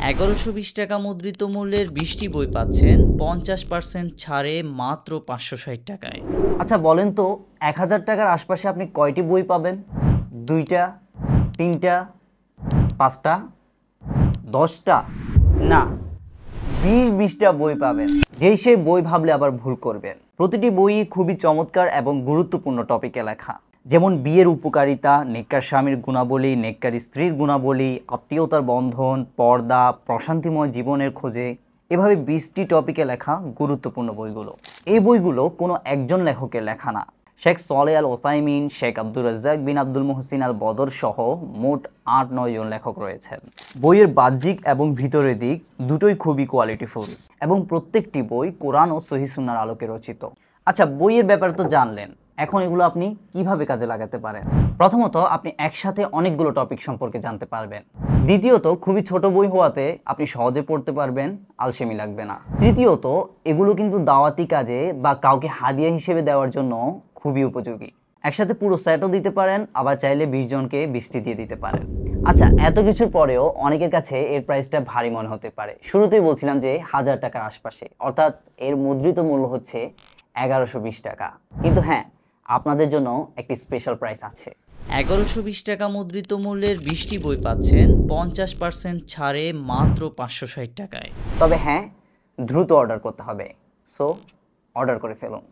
1120 টাকা মুদ্রিত মূল্যের 20টি বই পাচ্ছেন 50% ছাড়ে মাত্র 560 টাকায়। আচ্ছা বলেন তো 1000 টাকার আশপাশে আপনি কয়টি বই পাবেন? 2টা, 3টা, 5টা, 10টা? না, 20টা বই পাবেন। যেই সেই বই ভাবলে আবার ভুল করবেন। প্রতিটি বই খুবই চমৎকার এবং গুরুত্বপূর্ণ টপিকে লেখা, যেমন বিয়ের উপকারিতা, নেককার স্বামীর গুণাবলী, নেককার স্ত্রীর গুণাবলী, আত্মীয়তার বন্ধন, পর্দা, প্রশান্তিময় জীবনের খোঁজে, এভাবে 20টি টপিকে লেখা গুরুত্বপূর্ণ বইগুলো। এই বইগুলো কোনো একজন লেখকের লেখা না। শেখ সালেহ আল ওসাইমিন, শেখ আব্দুর রাজ্জাক বিন আব্দুল মুহসিন আল বদর সহ মোট 8-9 জন লেখক রয়েছেন। বইয়ের বাহ্যিক এবং ভিতরের দিক দুটোই খুবই কোয়ালিটিফুল এবং প্রত্যেকটি বই কোরআন ও সহিহ সুন্নাহর আলোকে রচিত। আচ্ছা, বইয়ের ব্যাপারে তো জানলেন, এখন এগুলো আপনি কিভাবে কাজে লাগাতে পারেন? প্রথমত, আপনি একসাথে অনেকগুলো টপিক সম্পর্কে জানতে পারবেন। দ্বিতীয়ত, খুবই ছোট বই হওয়াতে আপনি সহজে পড়তে পারবেন, আলসেমি লাগবে না। তৃতীয়ত, এগুলো কিন্তু দাওয়াতি কাজে বা কাউকে হাদিয়া হিসেবে দেওয়ার জন্য খুবই উপযোগী। একসাথে পুরো সেটও দিতে পারেন, আবার চাইলে 20 জনকে 20টি দিয়ে দিতে পারেন। আচ্ছা, এত কিছুর পরেও অনেকের কাছে এর প্রাইসটা ভারী মনে হতে পারে। শুরুতেই বলছিলাম যে 1000 টাকার আশপাশে, অর্থাৎ এর মুদ্রিত মূল্য হচ্ছে 1120 টাকা। কিন্তু হ্যাঁ, আপনাদের জন্য একটি স্পেশাল প্রাইস আছে। 1120 টাকা মুদ্রিত মূল্যের 20টি বই পাচ্ছেন 50% ছাড়ে মাত্র 560 টাকায়। তবে হ্যাঁ, দ্রুত অর্ডার করতে হবে। সো অর্ডার করে ফেলুন।